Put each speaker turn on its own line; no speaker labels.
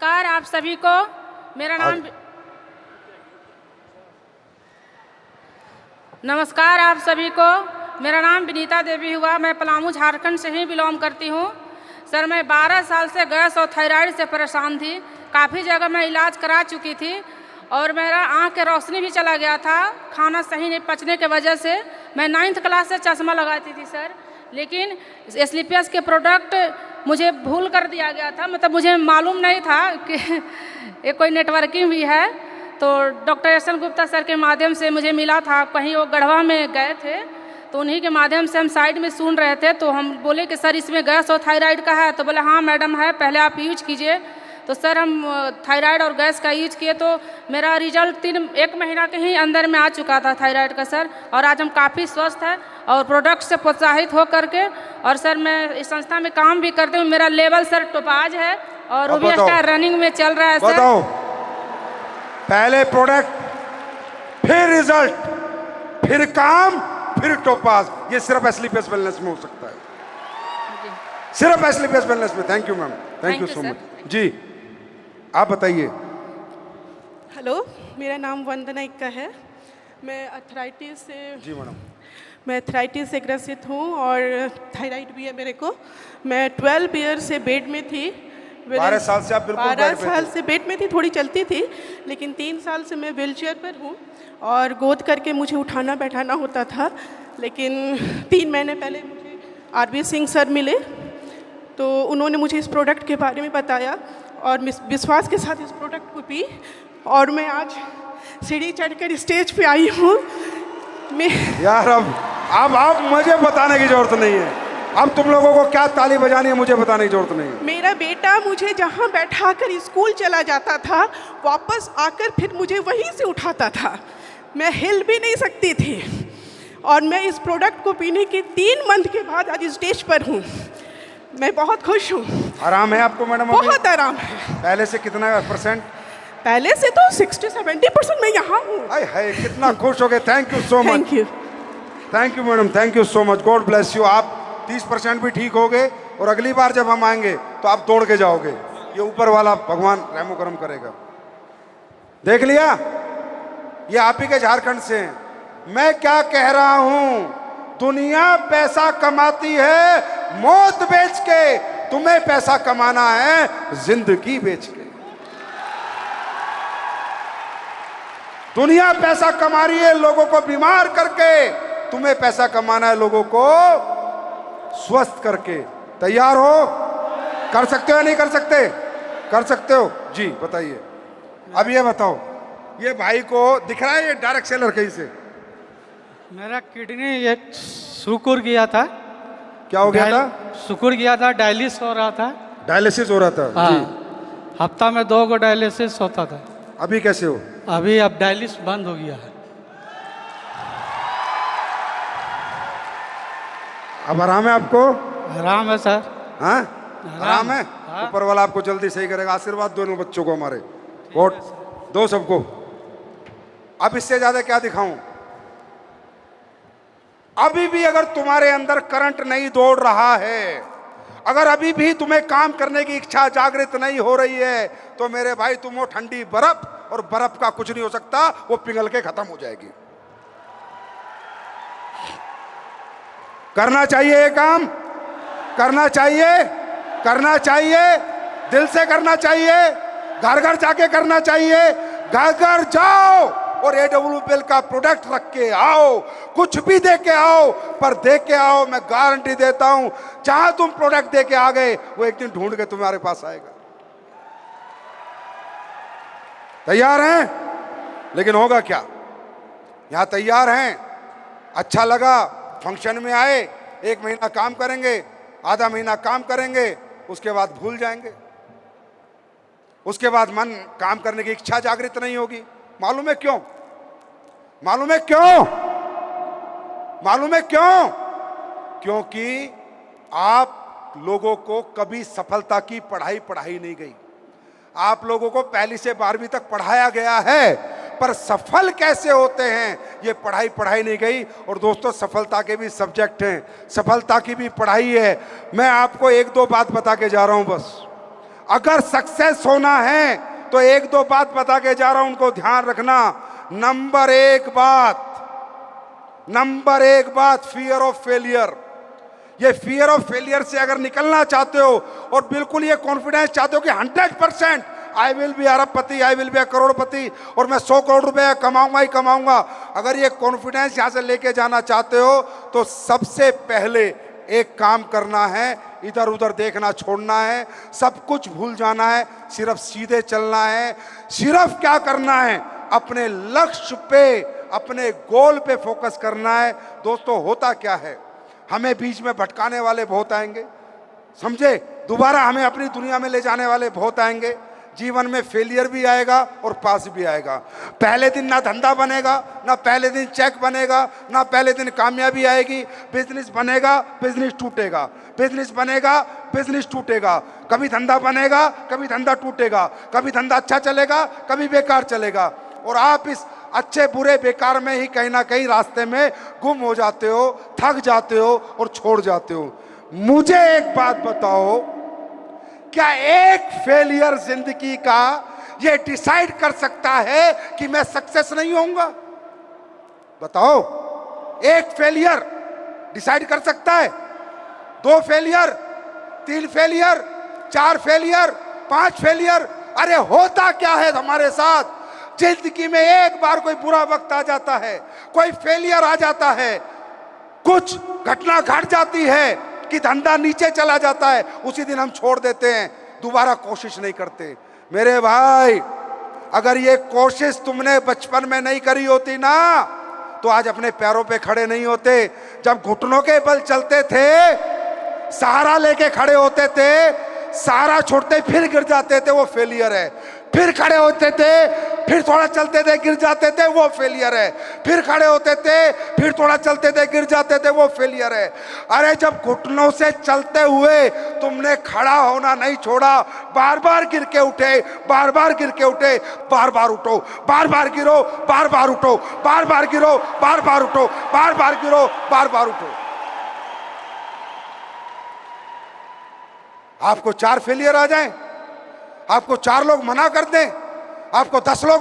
नमस्कार आप सभी को। मेरा नाम नमस्कार आप सभी को। मेरा नाम विनीता देवी हुआ। मैं पलामू झारखंड से ही बिलोंग करती हूँ। सर मैं 12 साल से गैस और थायराइड से परेशान थी। काफ़ी जगह मैं इलाज करा चुकी थी और मेरा आँख की रोशनी भी चला गया था। खाना सही नहीं पचने की वजह से मैं 9th क्लास से चश्मा लगाती थी सर, लेकिन एस्क्लेपियस के प्रोडक्ट मुझे भूल कर दिया गया था। मतलब मुझे मालूम नहीं था कि ये कोई नेटवर्किंग भी है। तो doctor S N Gupta sir के माध्यम से मुझे मिला था। कहीं वो गढ़वा में गए थे तो उन्हीं के माध्यम से हम साइड में सुन रहे थे। तो हम बोले कि सर इसमें गैस और थायराइड का है। तो बोले हाँ मैडम है, पहले आप यूज कीजिए। तो सर हम थायराइड और गैस का यूज किए तो मेरा रिजल्ट 1 महीना के ही अंदर में आ चुका था थायराइड का सर। और आज हम काफ़ी स्वस्थ हैं और प्रोडक्ट से प्रोत्साहित हो करके। और सर मैं इस संस्था में काम भी करती हूँ। मेरा लेवल सर टोपाज है और रूबी स्टार रनिंग में चल रहा है सर।
बताओ, पहले प्रोडक्ट फिर रिजल्ट फिर काम फिर टोपाज, ये सिर्फ एस्क्लेपियस वेलनेस में हो सकता है, सिर्फ एस्क्लेपियस वेलनेस में। Thank you ma'am, thank you so much. जी आप बताइए।
हेलो, मेरा नाम वंदना इक्का है। मैं अथराइटिस से
जी मैडम,
मैं अथराइटिस से ग्रसित हूँ और थायराइड भी है मेरे को। मैं 12 ईयर से बेड में थी।
12 साल से आप बिल्कुल
12 साल से बेड में थी। थोड़ी चलती थी लेकिन 3 साल से मैं व्हीलचेयर पर हूँ और गोद करके मुझे उठाना बैठाना होता था। लेकिन 3 महीने पहले मुझे आरबी सिंह सर मिले तो उन्होंने मुझे इस प्रोडक्ट के बारे में बताया और विश्वास के साथ इस प्रोडक्ट को पी और मैं आज सीढ़ी चढ़कर स्टेज पे आई हूँ।
यार अब आप मुझे बताने की जरूरत नहीं है। अब तुम लोगों को क्या ताली बजानी है मुझे बताने की जरूरत नहीं है।
मेरा बेटा मुझे जहाँ बैठा कर स्कूल चला जाता था, वापस आकर फिर मुझे वहीं से उठाता था। मैं हिल भी नहीं सकती थी और मैं इस प्रोडक्ट को पीने के 3 मंथ के बाद आज स्टेज पर हूँ। मैं बहुत खुश हूँ।
आराम है आपको मैडम?
बहुत आराम है।
पहले से कितना %?
पहले से तो 60-70% मैं यहाँ हूँ।
हाय कितना खुश हो गए। Thank you so much.
Thank you,
thank you madam, thank you so much. God bless you. आप 30% भी ठीक हो गए और अगली बार जब हम आएंगे तो आप दौड़ के जाओगे। ये ऊपर वाला भगवान रहमो करम करेगा। देख लिया, ये आप ही के झारखंड से हैं। मैं क्या कह रहा हूं, दुनिया पैसा कमाती है मौत बेच के, तुम्हें पैसा कमाना है जिंदगी बेच के। दुनिया पैसा कमा रही है लोगों को बीमार करके, तुम्हें पैसा कमाना है लोगों को स्वस्थ करके। तैयार हो? कर सकते हो या नहीं कर सकते? कर सकते हो जी। बताइए। अब ये बताओ, ये भाई को दिख रहा है ये डायरेक्ट सेलर कहीं से?
मेरा किडनी एक सुकुर गया था।
क्या हो गया था?
सुकुर गया था, डायलिसिस हो रहा था।
डायलिसिस हो रहा था जी।
हाँ, हफ्ता में 2 डायलिसिस होता था।
अभी कैसे हो?
अभी अब डायलिसिस बंद हो गया है।
अब आराम है आपको?
आराम है सर।
हाँ आराम है।
हाँ।
ऊपर वाला आपको जल्दी सही करेगा। आशीर्वाद दोनों बच्चों को हमारे, वोट दो सबको। अब इससे ज्यादा क्या दिखाऊं? अभी भी अगर तुम्हारे अंदर करंट नहीं दौड़ रहा है, अगर अभी भी तुम्हें काम करने की इच्छा जागृत नहीं हो रही है, तो मेरे भाई तुम हो ठंडी बर्फ, और बर्फ का कुछ नहीं हो सकता, वो पिघल के खत्म हो जाएगी। करना चाहिए ये काम, करना चाहिए, करना चाहिए, दिल से करना चाहिए, घर घर जाके करना चाहिए। घर घर जाओ और AWL का प्रोडक्ट रख के आओ, कुछ भी दे के आओ, पर दे के आओ। मैं गारंटी देता हूं, जहां तुम प्रोडक्ट दे के आ गए वो एक दिन ढूंढ के तुम्हारे पास आएगा। तैयार हैं? लेकिन होगा क्या? यहां तैयार हैं? अच्छा लगा, फंक्शन में आए, 1 महीना काम करेंगे, आधा महीना काम करेंगे, उसके बाद भूल जाएंगे। उसके बाद मन काम करने की इच्छा जागृत नहीं होगी। मालूम है क्यों? मालूम है क्यों? मालूम है क्यों? क्योंकि आप लोगों को कभी सफलता की पढ़ाई पढ़ाई नहीं गई। आप लोगों को 1ली से 12वीं तक पढ़ाया गया है, पर सफल कैसे होते हैं ये पढ़ाई पढ़ाई नहीं गई। और दोस्तों, सफलता के भी सब्जेक्ट हैं, सफलता की भी पढ़ाई है। मैं आपको 1-2 बात बता के जा रहा हूं बस। अगर सक्सेस होना है तो एक दो बात बता के जा रहा हूं, उनको ध्यान रखना। नंबर एक बात फियर ऑफ फेलियर। ये फियर ऑफ फेलियर से अगर निकलना चाहते हो और बिल्कुल ये कॉन्फिडेंस चाहते हो कि 100% आई विल बी अरबपति, आई विल बी करोड़पति और मैं 100 करोड़ रुपए कमाऊंगा ही कमाऊंगा, अगर ये कॉन्फिडेंस यहां से लेके जाना चाहते हो तो सबसे पहले एक काम करना है, इधर उधर देखना छोड़ना है, सब कुछ भूल जाना है, सिर्फ सीधे चलना है। सिर्फ क्या करना है, अपने लक्ष्य पे, अपने गोल पे फोकस करना है। दोस्तों होता क्या है, हमें बीच में भटकाने वाले बहुत आएंगे, समझे, दोबारा हमें अपनी दुनिया में ले जाने वाले बहुत आएंगे। जीवन में फेलियर भी आएगा और पास भी आएगा। पहले दिन ना धंधा बनेगा, ना पहले दिन चेक बनेगा, ना पहले दिन कामयाबी आएगी। बिजनेस बनेगा, बिजनेस टूटेगा, बिजनेस बनेगा, बिजनेस टूटेगा। कभी धंधा बनेगा, कभी धंधा टूटेगा, कभी धंधा अच्छा चलेगा, कभी बेकार चलेगा। और आप इस अच्छे बुरे बेकार में ही कहीं ना कहीं रास्ते में गुम हो जाते हो, थक जाते हो और छोड़ जाते हो। मुझे एक बात बताओ, क्या एक फेलियर जिंदगी का ये डिसाइड कर सकता है कि मैं सक्सेस नहीं होऊंगा? बताओ, एक फेलियर डिसाइड कर सकता है? 2 फेलियर, 3 फेलियर, 4 फेलियर, 5 फेलियर? अरे होता क्या है हमारे साथ, जिंदगी में एक बार कोई बुरा वक्त आ जाता है, कोई फेलियर आ जाता है, कुछ घटना घट जाती है कि धंधा नीचे चला जाता है, उसी दिन हम छोड़ देते हैं, दोबारा कोशिश नहीं करते। मेरे भाई, अगर ये कोशिश तुमने बचपन में नहीं करी होती ना, तो आज अपने पैरों पे खड़े नहीं होते। जब घुटनों के बल चलते थे, सहारा लेके खड़े होते थे, सहारा छोड़ते फिर गिर जाते थे, वो फेलियर है। फिर खड़े होते थे, फिर थोड़ा चलते थे, गिर जाते थे, वो फेलियर है। फिर खड़े होते थे, फिर थोड़ा चलते थे, गिर जाते थे, वो फेलियर है। अरे जब घुटनों से चलते हुए तुमने खड़ा होना नहीं छोड़ा, बार बार गिर के उठे, बार बार गिर के उठे, बार बार उठो, बार बार गिरो, बार बार उठो, बार बार गिरो, बार बार उठो, बार बार गिरो, बार बार उठो। आपको 4 फेलियर आ जाएं, आपको 4 लोग मना कर दें, आपको 10 लोग